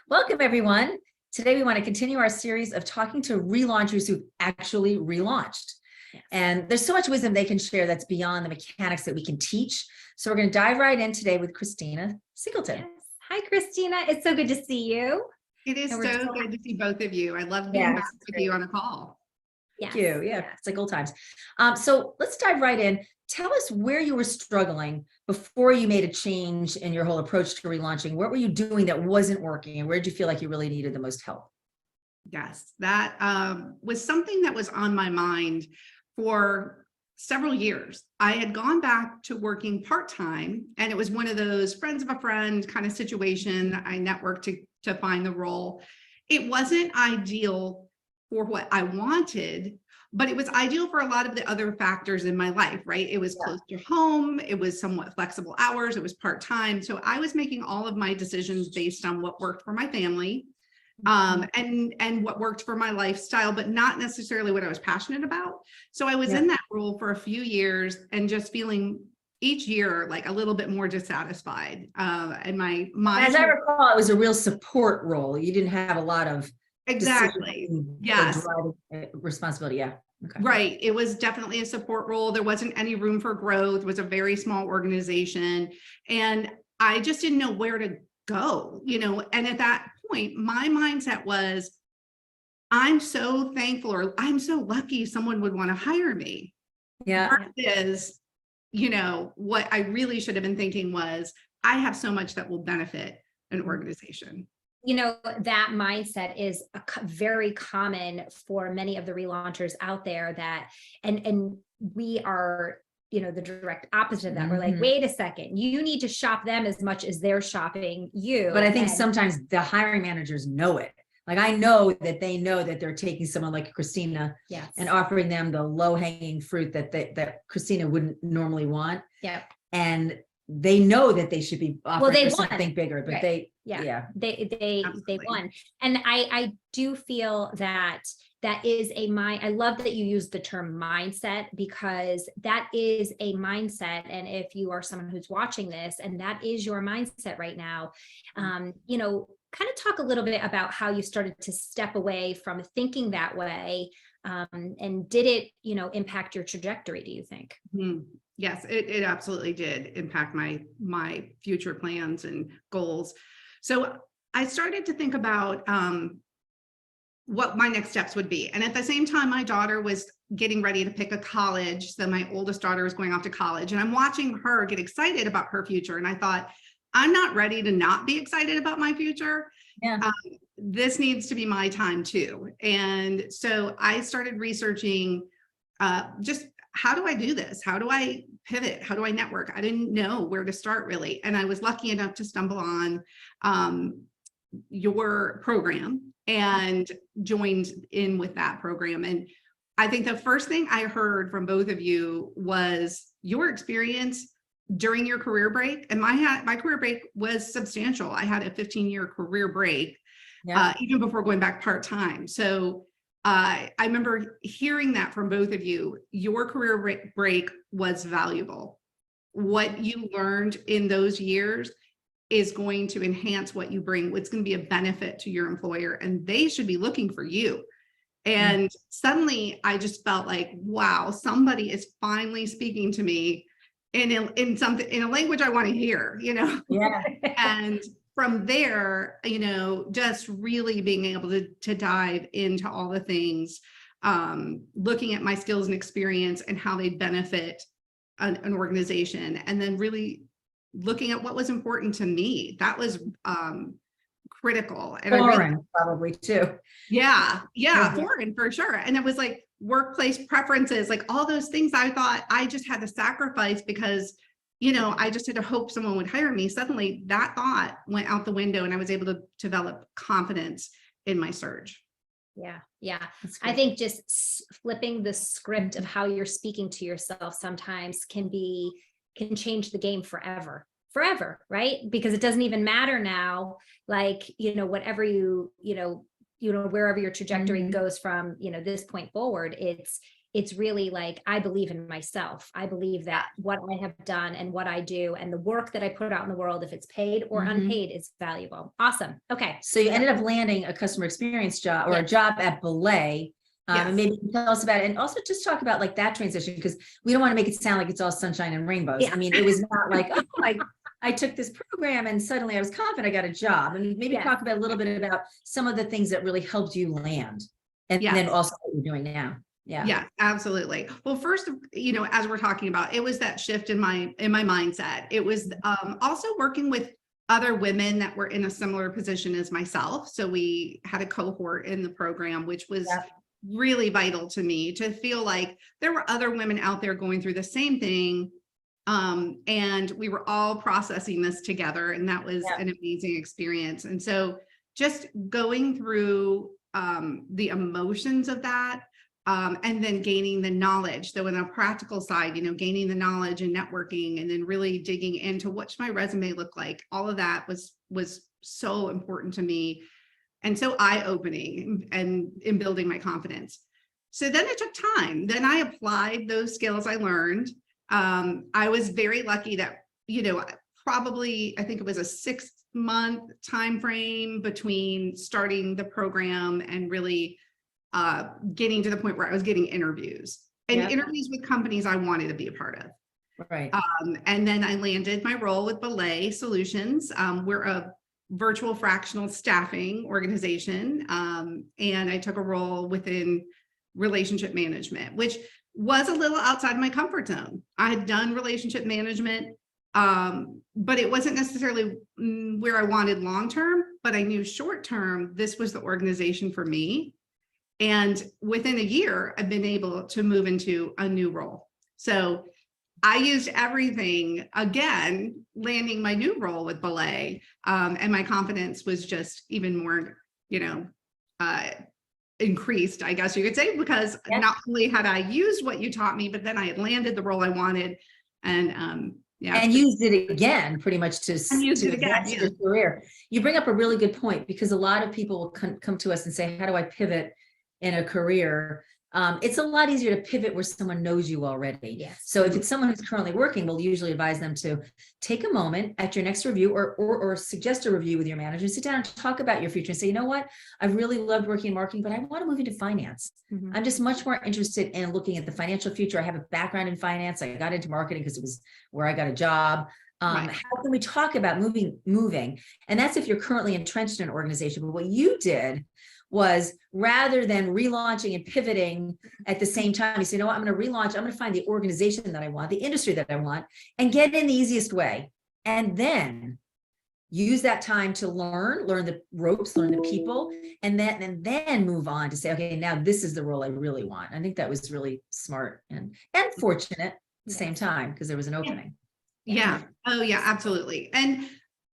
Welcome, everyone. Today, we want to continue our series of talking to relaunchers who've actually relaunched. Yes. And there's so much wisdom they can share that's beyond the mechanics that we can teach. So we're going to dive right in today with Christina Singleton. Yes. Hi, Christina. It's so good to see you. It is so good to see both of you. I love being back with you on a call. Thank you. Yeah, it's like old times. So let's dive right in. Tell us where you were struggling before you made a change in your whole approach to relaunching. What were you doing that wasn't working, and where did you feel like you really needed the most help? Yes, that was something that was on my mind for several years. I had gone back to working part-time, and it was one of those friends of a friend kind of situation. I networked to find the role. It wasn't ideal for what I wanted, but it was ideal for a lot of the other factors in my life, right? It was close to home. It was somewhat flexible hours. It was part-time. So I was making all of my decisions based on what worked for my family, and what worked for my lifestyle, but not necessarily what I was passionate about. So I was in that role for a few years and just feeling each year like a little bit more dissatisfied. And my mind, as I recall, it was a real support role. You didn't have a lot of responsibility. Yeah. Okay. Right. It was definitely a support role. There wasn't any room for growth. It was a very small organization, and I just didn't know where to go, and at that point, my mindset was, I'm so thankful, or I'm so lucky someone would want to hire me. Yeah. Versus, what I really should have been thinking was, I have so much that will benefit an organization. That mindset is very common for many of the relaunchers out there, that, and we are, the direct opposite of that. We're like, wait a second, you need to shop them as much as they're shopping you. But I think sometimes the hiring managers know it. Like, I know that they know that they're taking someone like Christina and offering them the low hanging fruit that Christina wouldn't normally want. Yeah. And they know that they should be offering something bigger, but they won. And I do feel that is I love that you use the term mindset, because that is a mindset. And if you are someone who's watching this and that is your mindset right now, kind of talk a little bit about how you started to step away from thinking that way. And did it, impact your trajectory, do you think? Yes, it absolutely did impact my future plans and goals. So I started to think about what my next steps would be. And at the same time, my daughter was getting ready to pick a college. So my oldest daughter was going off to college, and I'm watching her get excited about her future. And I thought, I'm not ready to not be excited about my future. Yeah. This needs to be my time too. And so I started researching just, how do I do this? How do I pivot? How do I network? I didn't know where to start, really. And I was lucky enough to stumble on your program and joined in with that program. And I think the first thing I heard from both of you was your experience during your career break. And my career break was substantial. I had a 15-year career break, even before going back part-time. So I remember hearing that from both of you. Your career break was valuable. What you learned in those years is going to enhance what you bring. It's going to be a benefit to your employer, and they should be looking for you. And suddenly I just felt like, wow, somebody is finally speaking to me in a language I want to hear, And from there, just really being able to dive into all the things, looking at my skills and experience and how they benefit an organization, and then really looking at what was important to me. That was critical. And foreign, probably too. Yeah, foreign for sure. And it was like workplace preferences, like all those things I thought I just had to sacrifice because I just had to hope someone would hire me. Suddenly that thought went out the window, and I was able to develop confidence in my search. Yeah. I think just flipping the script of how you're speaking to yourself sometimes can change the game forever, right? Because it doesn't even matter now, like, whatever wherever your trajectory goes from, this point forward, it's really like, I believe in myself. I believe that what I have done and what I do and the work that I put out in the world, if it's paid or unpaid, is valuable. Awesome. Okay. So you ended up landing a customer experience job or a job at Belay. And maybe tell us about it, and also just talk about like that transition, because we don't want to make it sound like it's all sunshine and rainbows. I mean, it was not like, oh, I took this program and suddenly I was confident I got a job. I mean, maybe talk about a little bit about some of the things that really helped you land, and then also what you're doing now. Yeah, absolutely. Well, first, as we're talking about, it was that shift in my mindset. It was also working with other women that were in a similar position as myself. So we had a cohort in the program, which was really vital to me, to feel like there were other women out there going through the same thing. And we were all processing this together, and that was an amazing experience. And so just going through the emotions of that, and then gaining the knowledge. So in a practical side, gaining the knowledge and networking, and then really digging into what's my resume look like. All of that was so important to me, and so eye-opening and in building my confidence. So then it took time. Then I applied those skills I learned. I was very lucky that, probably, I think it was a 6-month time frame between starting the program and really getting to the point where I was getting interviews interviews with companies I wanted to be a part of. Right. And then I landed my role with Belay Solutions. We're a virtual fractional staffing organization. And I took a role within relationship management, which was a little outside of my comfort zone. I had done relationship management, but it wasn't necessarily where I wanted long-term, but I knew short-term, this was the organization for me. And within a year, I've been able to move into a new role. So I used everything, again, landing my new role with Belay, and my confidence was just even more, increased, I guess you could say, because not only had I used what you taught me, but then I had landed the role I wanted, and and used it again, pretty much to advance your career. You bring up a really good point, because a lot of people will come to us and say, how do I pivot in a career? It's a lot easier to pivot where someone knows you already. Yes. So if it's someone who's currently working, we'll usually advise them to take a moment at your next review, or suggest a review with your manager, sit down and talk about your future and say, you know what, I really loved working in marketing, but I want to move into finance. I'm just much more interested in looking at the financial future. I have a background in finance. I got into marketing because it was where I got a job. How can we talk about moving? And that's if you're currently entrenched in an organization. But what you did was, rather than relaunching and pivoting at the same time, you say, you know what, I'm going to relaunch. I'm going to find the organization that I want, the industry that I want, and get in the easiest way. And then use that time to learn the ropes, learn the people, and then move on to say, okay, now this is the role I really want. I think that was really smart and fortunate at the same time, because there was an opening. Yeah. Oh yeah, absolutely. And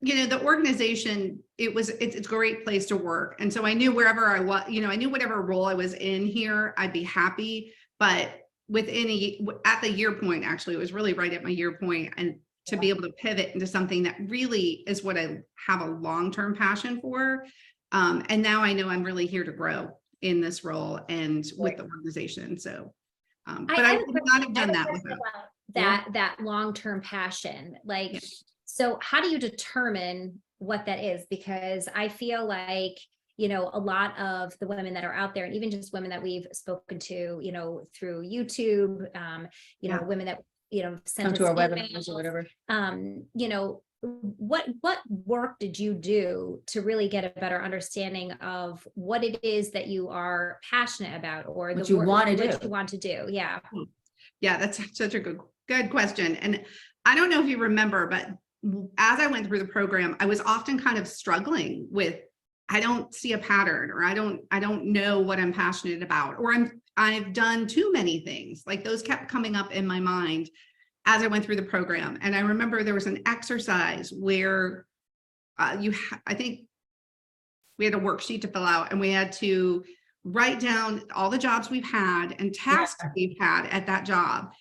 the organization, it's a great place to work. And so I knew wherever I was, I knew whatever role I was in here, I'd be happy. But at the year point, actually, it was really right at my year point, and to be able to pivot into something that really is what I have a long-term passion for. And now I know I'm really here to grow in this role and with the organization. So, but I would not have done that without that long-term passion. So how do you determine what that is? Because I feel like, a lot of the women that are out there, and even just women that we've spoken to, through YouTube, women that, send to us our emails, webinars or whatever. What work did you do to really get a better understanding of what it is that you are passionate about, or what you want to do? Yeah. Yeah, that's such a good question. And I don't know if you remember, but as I went through the program, I was often kind of struggling with, I don't see a pattern, or I don't know what I'm passionate about, or I've done too many things. Like, those kept coming up in my mind as I went through the program. And I remember there was an exercise where I think we had a worksheet to fill out, and we had to write down all the jobs we've had and tasks we've had at that job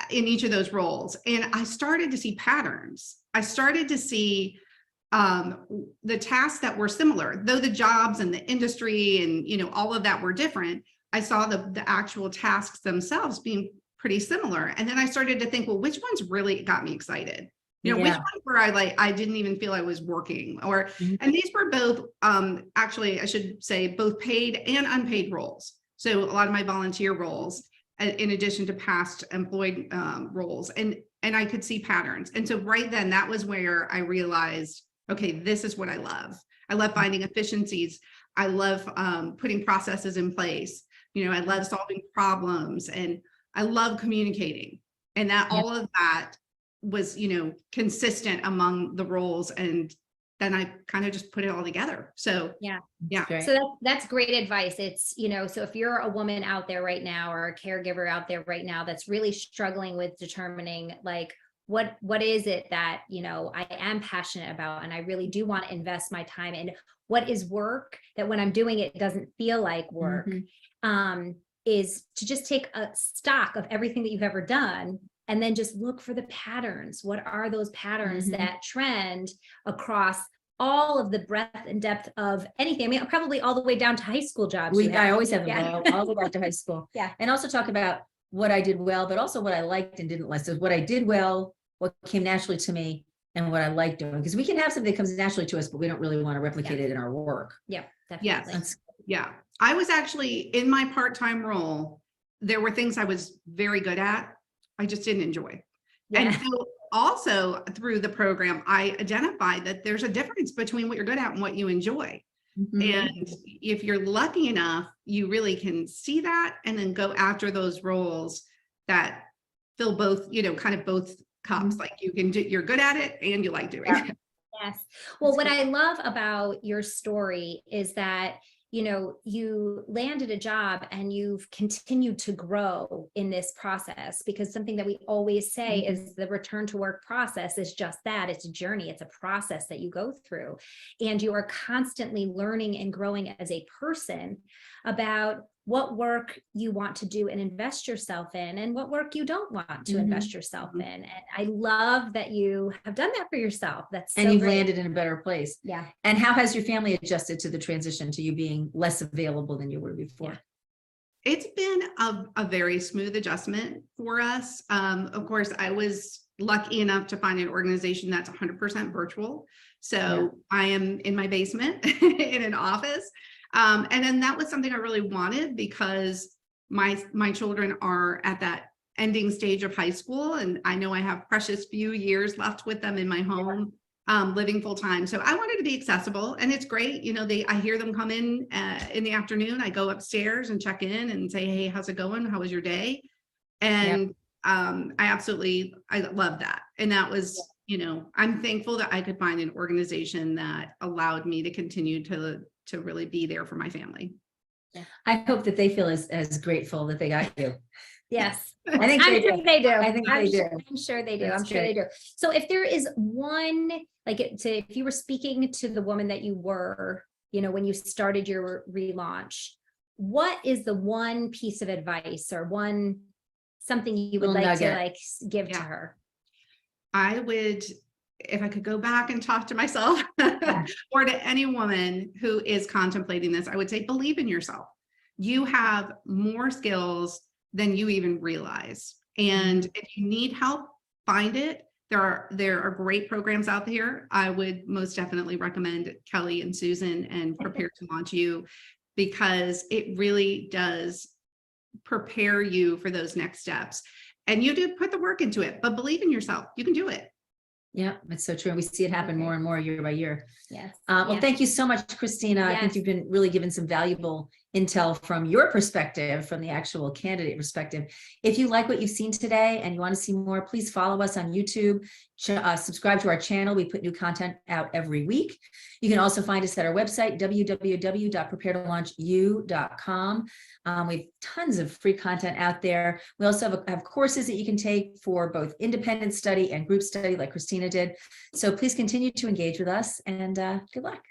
in each of those roles. And I started to see patterns. I started to see the tasks that were similar, though the jobs and the industry and all of that were different. I saw the actual tasks themselves being pretty similar. And then I started to think, well, which ones really got me excited? You know, which Yeah. ones were I didn't even feel I was working, or, Mhm. and these were both, actually, I should say both paid and unpaid roles. So a lot of my volunteer roles, in addition to past employed roles, and I could see patterns. And so right then, that was where I realized, okay, this is what I love. I love finding efficiencies. I love putting processes in place. You know, I love solving problems, and I love communicating. And that all of that was, you know, consistent among the roles. And then I kind of just put it all together. So yeah. Great. So that's great advice. It's, you know, so if you're a woman out there right now, or a caregiver out there right now that's really struggling with determining, like, what is it that, you know, I am passionate about, and I really do want to invest my time in, what is work that when I'm doing it, it doesn't feel like work, is to just take a stock of everything that you've ever done, and then just look for the patterns. What are those patterns that trend across all of the breadth and depth of anything? I mean, probably all the way down to high school jobs. I always have them Yeah. all the way back to high school. Yeah. And also talk about what I did well, but also what I liked and didn't like. So what I did well, what came naturally to me, and what I like doing. Because we can have something that comes naturally to us, but we don't really want to replicate it in our work. Yeah, definitely. Yes. Yeah. I was actually, in my part-time role, there were things I was very good at, I just didn't enjoy. Yeah. And so also through the program, I identified that there's a difference between what you're good at and what you enjoy. And if you're lucky enough, you really can see that and then go after those roles that fill both, you know, kind of both cups. Like you can do, you're good at it and you like doing it. Yes. Well, what I love about your story is that, you know, you landed a job and you've continued to grow in this process, because something that we always say is the return to work process is just that. It's a journey. It's a process that you go through, and you are constantly learning and growing as a person about what work you want to do and invest yourself in, and what work you don't want to invest yourself in. And I love that you have done that for yourself. That's so and you've great. landed in a better place. Yeah. And how has your family adjusted to the transition to you being less available than you were before? It's been a very smooth adjustment for us. Of course, I was lucky enough to find an organization that's 100% virtual. So I am in my basement in an office. And then that was something I really wanted, because my children are at that ending stage of high school, and I know I have precious few years left with them in my home, living full time. So I wanted to be accessible, and it's great. You know, I hear them come in the afternoon. I go upstairs and check in and say, hey, how's it going? How was your day? And I love that. And that was, you know, I'm thankful that I could find an organization that allowed me to continue to really be there for my family. I hope that they feel as grateful that they got you. Yes. I think I'm they sure do. they do. I think they do. I'm sure they do. That's I'm sure they do. So if there is one, like, if you were speaking to the woman that you were, you know, when you started your relaunch, what is the one piece of advice or something you would Little like nugget. to give to her? I would, if I could go back and talk to myself or to any woman who is contemplating this, I would say, believe in yourself. You have more skills than you even realize. And if you need help, find it. There are great programs out there. I would most definitely recommend Kelley and Susan and Prepare to Launch You, because it really does prepare you for those next steps. And you do put the work into it, but believe in yourself. You can do it. Yeah, it's so true. We see it happen more and more year by year. Yes. Well, thank you so much, Christina. I think you've been really given some valuable intel from your perspective, from the actual candidate perspective. If you like what you've seen today and you want to see more, please follow us on YouTube, subscribe to our channel. We put new content out every week. You can also find us at our website, www.preparetolaunchu.com. We have tons of free content out there. We also have courses that you can take for both independent study and group study, like Christina did. So please continue to engage with us, and good luck.